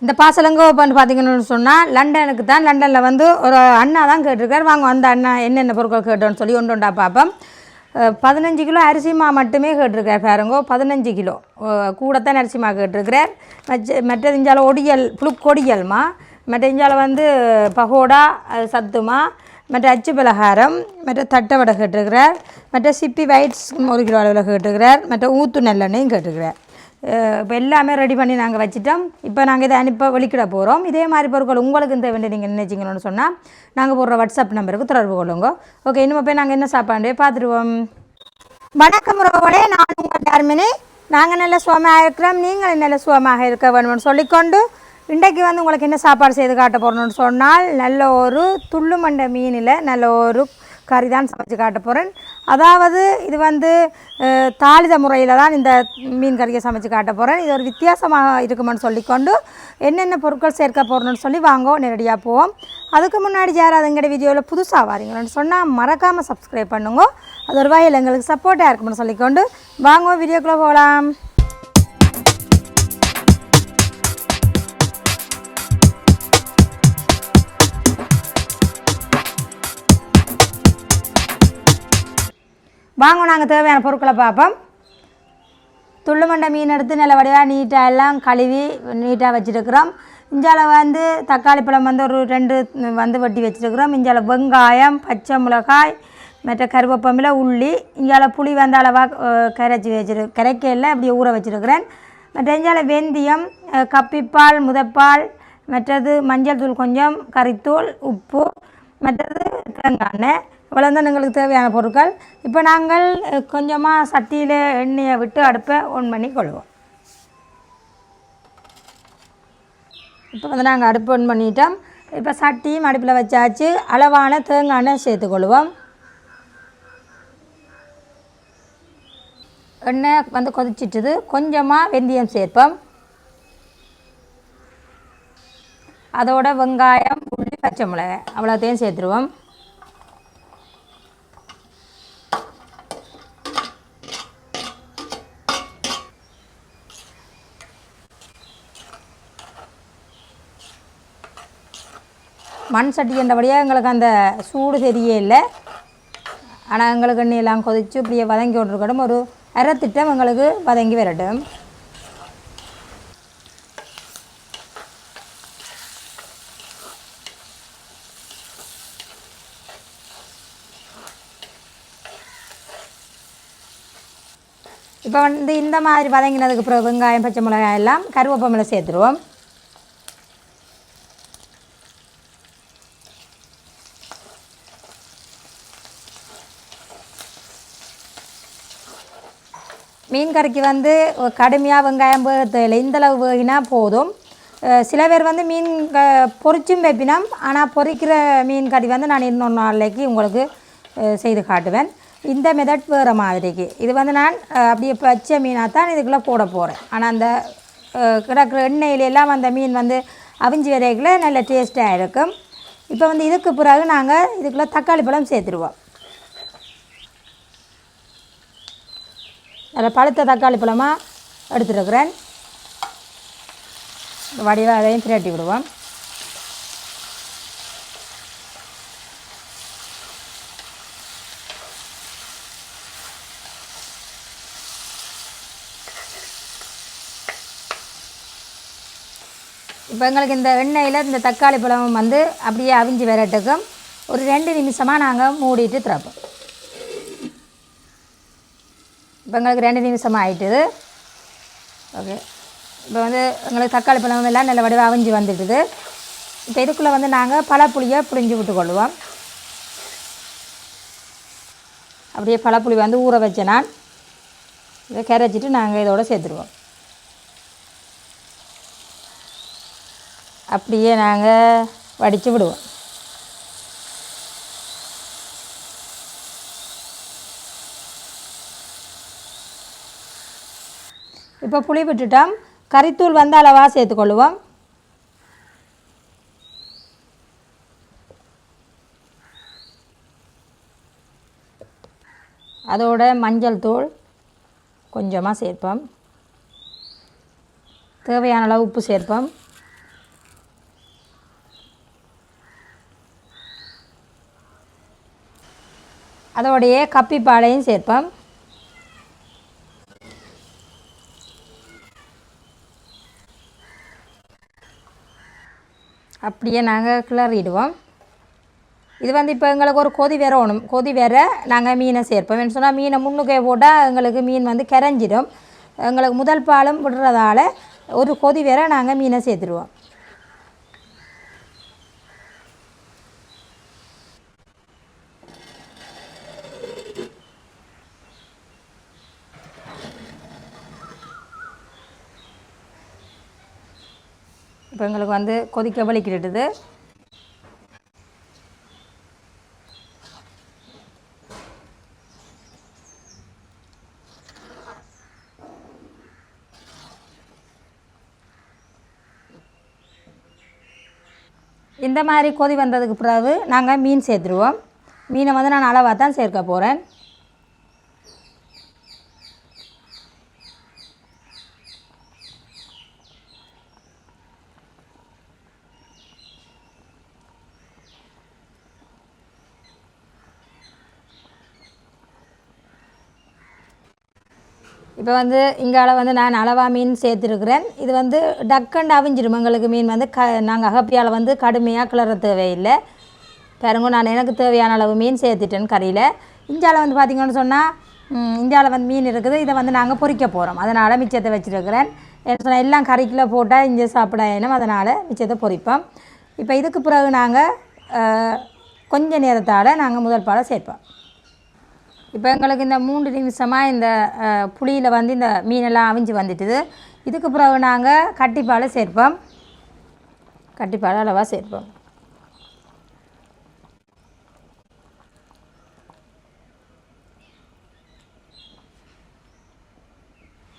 இந்த பார்சல் எங்கே ஓப்பன் பார்த்தீங்கன்னு சொன்னால் லண்டனுக்கு தான். லண்டனில் வந்து ஒரு அண்ணா தான் கேட்டிருக்கார். வாங்க அந்த அண்ணா என்னென்ன பொருட்கள் கேட்டோன்னு சொல்லி ஒன்றா பார்ப்போம். 15 கிலோ அரிசிமா மட்டுமே கேட்டிருக்கார் பாருங்கோ. 15 கிலோ கூடத்தான் அரிசிமா கேட்டிருக்கிறார். மற்ற இஞ்சால ஒடியல் புழுக்கொடியல்மா, மற்ற இஞ்சால வந்து பகோடா சத்துமா, மற்ற அச்சு பலகாரம், மற்ற தட்டை வடை கேட்டிருக்கிறார். மற்ற சிப்பி வைட்ஸ் 1 கிலோ அளவில் கேட்டிருக்கிறார். மற்ற ஊற்று நல்லெண்ணையும் கேட்டிருக்கிறார். இப்போ எல்லாமே ரெடி பண்ணி நாங்கள் வச்சுட்டோம். இப்போ நாங்கள் இதை அனுப்ப வெளிக்கிட போகிறோம். இதே மாதிரி பொருட்கள் உங்களுக்கு இந்த வேண்டிய நீங்கள் நினைச்சிங்கன்னு சொன்னால் நாங்கள் போடுற வாட்ஸ்அப் நம்பருக்கு தொடர்பு கொள்ளுங்க. ஓகே, இன்னும் போய் நாங்கள் என்ன சாப்பாடு பார்த்துருவோம். வணக்கம் உறவுகளே, நான் உங்கள் டார்மினி. நாங்கள் நல்ல சுகமாக இருக்கிறோம், நீங்கள் நல்ல சுகமாக இருக்க வேணும்னு சொல்லிக்கொண்டு இன்றைக்கு வந்து உங்களுக்கு என்ன சாப்பாடு செய்து காட்ட போகிறோன்னு சொன்னால் நல்ல ஒரு துள்ளுமண்டை மீனில் நல்ல ஒரு கறி தான் சமைச்சு காட்ட போகிறேன். அதாவது இது வந்து தாளித முறையில் தான் இந்த மீன் கறியை சமைச்சு காட்ட போகிறேன். இது ஒரு வித்தியாசமாக இருக்குமென்னு சொல்லிக்கொண்டு என்னென்ன பொருட்கள் சேர்க்க போகிறோன்னு சொல்லி வாங்க நேரடியாக போவோம். அதுக்கு முன்னாடி யாராவது எங்களுடைய வீடியோவில் புதுசாக வாரீங்கன்னு சொன்னால் மறக்காமல் சப்ஸ்கிரைப் பண்ணுங்க. அது ஒரு வகையில் எங்களுக்கு சப்போர்ட்டாக இருக்குமென்னு சொல்லிக்கொண்டு வாங்க வீடியோக்குள்ளே போகலாம். வாங்க நாங்கள் தேவையான பொருட்களை பார்ப்போம். துள்ளுமண்டை மீன் எடுத்து நல்ல வடிவாக நீட்டாக எல்லாம் கழுவி நீட்டாக வச்சுருக்கிறோம். இஞ்சால வந்து தக்காளி பழம் வந்து ஒரு 2 வந்து வெட்டி வச்சுருக்கிறோம். இஞ்சால வெங்காயம், பச்சை மிளகாய், மற்ற கருவேப்பமில்லை, உள்ளி. இஞ்சால புளி வந்து அளவாக கரைக்கையில் இப்படி ஊற வச்சுருக்கிறேன். மற்ற இஞ்சால வெந்தயம், கப்பிப்பால், முதப்பால், மற்றது மஞ்சள் தூள் கொஞ்சம், கறித்தூள், உப்பு, மற்றது தேங்காய் எண்ணெய். இவ்வளோ தான் எங்களுக்கு தேவையான பொருட்கள். இப்போ நாங்கள் கொஞ்சமாக சட்டியில் எண்ணெயை விட்டு அடுப்பை ஆன் பண்ணி கொள்வோம். இப்போ வந்து நாங்கள் அடுப்பு ஆன் பண்ணிட்டோம். இப்போ சட்டியும் அடுப்பில் வச்சாச்சு. அளவான தேங்காய் எண்ணெய் சேர்த்துக்கொள்வோம். எண்ணெய் வந்து கொதிச்சிட்டுது. கொஞ்சமாக வெந்தயம் சேர்ப்போம். அதோட வெங்காயம், உள்ளி, பச்சை மிளகாய் அவ்வளோத்தையும் சேர்த்துருவோம். மண் சட்டி என்றபடியாக எங்களுக்கு அந்த சூடு தெரிய இல்லை. ஆனால் எங்களுக்கு எண்ணெயெல்லாம் கொதித்து இப்படியே வதங்கி கொண்டிருக்கட்டும். ஒரு அரை திட்டம் எங்களுக்கு வதங்கி வரட்டும். இப்போ வந்து இந்த மாதிரி வதங்கினதுக்கு அப்புறம் வெங்காயம், பச்சை மிளகாய் எல்லாம் கருவேப்பமில்லை சேர்த்துருவோம். மீன் கறிக்கு வந்து கடுமையாக வெங்காயம் வேகத்தில் இந்தளவு வேகினா போதும். சில பேர் வந்து மீன் பொரிச்சும் வைப்பினோம். ஆனால் பொரிக்கிற மீன் கறி வந்து நான் இன்னொரு நாளைக்கு உங்களுக்கு செய்து காட்டுவேன். இந்த மெதட் வேறு மாதிரிக்கு இது வந்து நான் அப்படியே பச்சை மீனாக தான் இதுக்குள்ளே போட போகிறேன். ஆனால் அந்த கிடக்கிற எண்ணெயிலெல்லாம் அந்த மீன் வந்து அவிஞ்சி வரைக்குள்ள நல்ல டேஸ்ட்டாக இருக்கும். இப்போ வந்து இதுக்கு பிறகு நாங்கள் இதுக்குள்ளே தக்காளி பழம் சேர்த்துருவோம். அதில் பழுத்த தக்காளி பழமாக எடுத்துருக்கிறேன். வடிவாக அதையும் பிரட்டி விடுவோம். இப்போ எங்களுக்கு இந்த எண்ணெயில் இந்த தக்காளி பழம் வந்து அப்படியே அவிஞ்சி வரட்டுக்கும் ஒரு 2 நிமிஷமாக நாங்கள் மூடிட்டு திறப்போம். இப்போ எங்களுக்கு 2 நிமிஷமாக ஆகிட்டுது. ஓகே, இப்போ வந்து எங்களுக்கு தக்காளி பழம் எல்லாம் நல்ல வடிவாக அவிஞ்சி வந்துட்டுது. இப்போ இதுக்குள்ளே வந்து நாங்கள் பழப்புளியை புளிஞ்சு விட்டுக்கொள்வோம். அப்படியே பழப்புளி வந்து ஊற வச்ச நான் இதை கரைச்சிட்டு நாங்கள் இதோடு சேர்த்துருவோம். அப்படியே நாங்கள் வடித்து விடுவோம். இப்போ புளி விட்டுட்டோம். கறித்தூள் வந்து அளவாக சேர்த்துக்கொள்வோம். அதோட மஞ்சள் தூள் கொஞ்சமாக சேர்ப்போம். தேவையான அளவு உப்பு சேர்ப்போம். அதோடைய கப்பிப்பாலையும் சேர்ப்போம். அப்படியே நாங்கள் கிளறிடுவோம். இது வந்து இப்போ எங்களுக்கு ஒரு கொதி வரணும். கொதி வர நாங்கள் மீனை சேர்ப்போம். என்ன சொன்னால் மீனை முன்னுக்கே போட்டால் எங்களுக்கு மீன் வந்து கரைஞ்சிடும். எங்களுக்கு முதல் பாலும் விடுறதால ஒரு கொதி வர நாங்கள் மீனை சேர்த்துடுவோம். இப்போ எங்களுக்கு வந்து கொதிக்க வலிக்கிடுது. இந்த மாதிரி கொதி வந்ததுக்கு பிறகு நாங்கள் மீன் சேர்த்துருவோம். மீனை வந்து நான் அளவாக தான் சேர்க்க போகிறேன். இப்போ வந்து இங்கால வந்து நான் அளவாக மீன் சேர்த்துருக்குறேன். இது வந்து டக்குன்னு அவிஞ்சிடும் எங்களுக்கு மீன் வந்து நாங்கள் அகப்பியால் வந்து கடுமையாக கிளற தேவையில்லை. பாருங்க, நான் எனக்கு தேவையான அளவு மீன் சேர்த்துட்டேன் கறியில். இஞ்சால் வந்து பார்த்திங்கன்னு சொன்னால் இஞ்சால் வந்து மீன் இருக்குது. இதை வந்து நாங்கள் பொரிக்க போகிறோம். அதனால் மிச்சத்தை வச்சுருக்கிறேன். சொன்னால் எல்லாம் கறிக்குள்ளே போட்டால் இஞ்சி சாப்பிட வேணும். அதனால் மிச்சத்தை பொரிப்போம். இப்போ இதுக்கு பிறகு நாங்கள் கொஞ்ச நேரத்தால் நாங்கள் முதல் பாலை சேர்ப்போம். இப்போ எங்களுக்கு இந்த 3 நிமிஷமாக இந்த புளியில் வந்து இந்த மீனெல்லாம் அவிஞ்சு வந்துட்டுது. இதுக்கு பிறகு நாங்கள் கட்டிப்பாலை சேர்ப்போம். கட்டிப்பாலை அளவாக சேர்ப்போம்.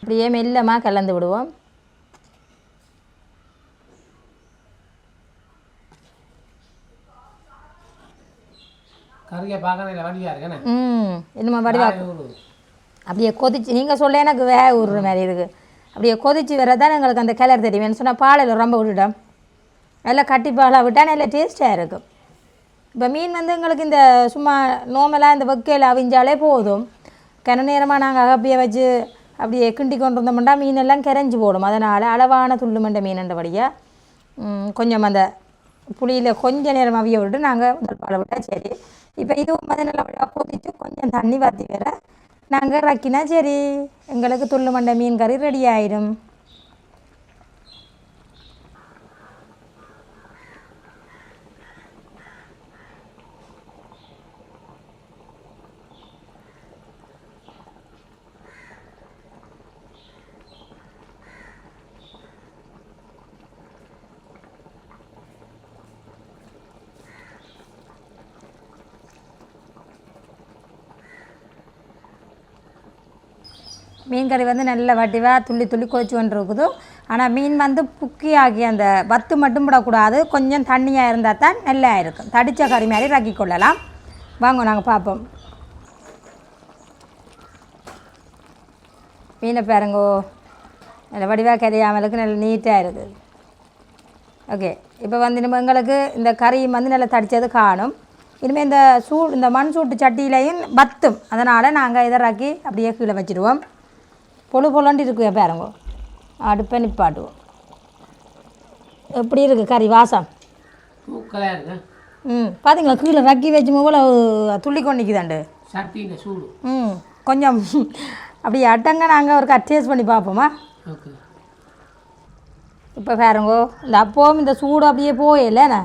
அப்படியே மெல்லமாக கலந்து விடுவோம். என்னமா வடிவா அப்படியே கொதிச்சு நீங்கள் சொல்ல எனக்கு விடுற மாதிரி இருக்குது. அப்படியே கொதிச்சு வரதான் எங்களுக்கு அந்த கலர் தெரியும். சொன்னால் பாலில் ரொம்ப விட்டுட்டோம். நல்லா கட்டி பாலாக விட்டால் நல்லா டேஸ்ட்டாக இருக்கும். இப்போ மீன் வந்து எங்களுக்கு இந்த சும்மா நோமலாக இந்த வெக்கையில் அவிஞ்சாலே போதும். கிண நேரமாக நாங்கள் அகப்பியை வச்சு அப்படியே கிண்டி கொண்டு இருந்தோம்னா மீனெல்லாம் கரைஞ்சி போடும். அதனால் அளவான துள்ளு மண்டை மீனன்றபடியாக கொஞ்சம் அந்த புளியில் கொஞ்சம் நேரம் அவிய விட்டு நாங்கள் முதல் பாலை விட்டால் சரி. இப்போ இதுவும் வந்து நல்லா கொதித்து கொஞ்சம் தண்ணி வற்றி வேற நாங்கள் ரக்கினா சரி, எங்களுக்கு துள்ளு மண்டை மீன் கறி ரெடி ஆயிடும். மீன் கறி வந்து நல்ல வடிவாக துள்ளி துள்ளி கொதிச்சு கொண்டு இருக்குது. ஆனால் மீன் வந்து புக்கி ஆகி அந்த வத்து மட்டும் விடக்கூடாது. கொஞ்சம் தண்ணியாக இருந்தால் தான் நல்லா இருக்கும். தடித்த கறி மாதிரி ரக்கி கொள்ளலாம். வாங்க நாங்கள் பார்ப்போம். மீனை பாருங்கோ, நல்ல வடிவாக கறியாமலுக்கு நல்ல நீட்டாக இருக்குது. ஓகே, இப்போ வந்து நம்ம எங்களுக்கு இந்த கறி வந்து நல்லா தடித்தது காணும். இனிமேல் இந்த மண் சூட்டு சட்டியிலையும் வத்தும். அதனால் நாங்கள் இதை ரக்கி அப்படியே கீழே வச்சுடுவோம். பொழுண்டு இருக்குங்க பாருங்க. அடுப்பை நிப்பாட்டுவோம். எப்படி இருக்குது கறி வாசம்? பார்த்தீங்களா கீழே ரக்கி வச்சு போல துள்ளி கொண்டிக்குதாண்டு சூடு. கொஞ்சம் அப்படி அட்டங்க நாங்கள் ஒரு டேஸ்ட் பண்ணி பார்ப்போமா? இப்போ பாருங்கோ, இந்த அப்போவும் இந்த சூடு அப்படியே போயில்லைண்ணா,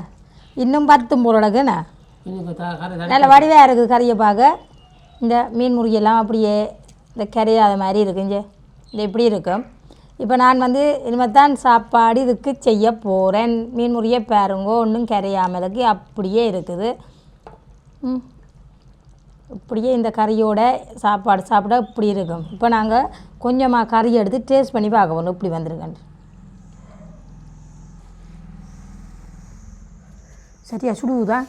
இன்னும் 10 போலக்குண்ணா நல்ல வடிவாக இருக்குது கறியை பார்க்க. இந்த மீன் முருகெல்லாம் அப்படியே இந்த கரையாத மாதிரி இருக்குங்க. இது எப்படி இருக்கும்? இப்போ நான் வந்து இனிமேல் தான் சாப்பாடு இதுக்கு செய்ய போகிறேன். மீன் முறியை பாருங்கோ, ஒன்றும் கரையாமலுக்கு அப்படியே இருக்குது. இப்படியே இந்த கறியோட சாப்பாடு சாப்பிட இப்படி இருக்கும். இப்போ நாங்கள் கொஞ்சமாக கறி எடுத்து டேஸ்ட் பண்ணி பார்க்க போகணும் இப்படி வந்துருக்கேன். சரியா சுடுவுதா?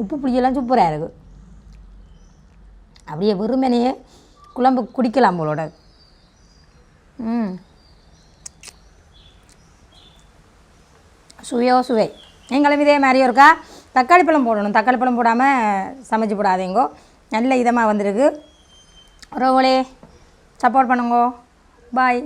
உப்பு புளியெல்லாம் சூப்பராக இருக்குது. அப்படியே வெறுமனையே குழம்பு குடிக்கலாம் போலோட. சுவையோ சுவை. நீங்களும் இதே மாதிரி இருக்கா தக்காளி பழம் போடணும், தக்காளி பழம் போடாமல் சமைச்சு போடாதீங்கோ. நல்ல இதமாக வந்திருக்கு. ரோவலே சப்போர்ட் பண்ணுங்கோ. பாய்.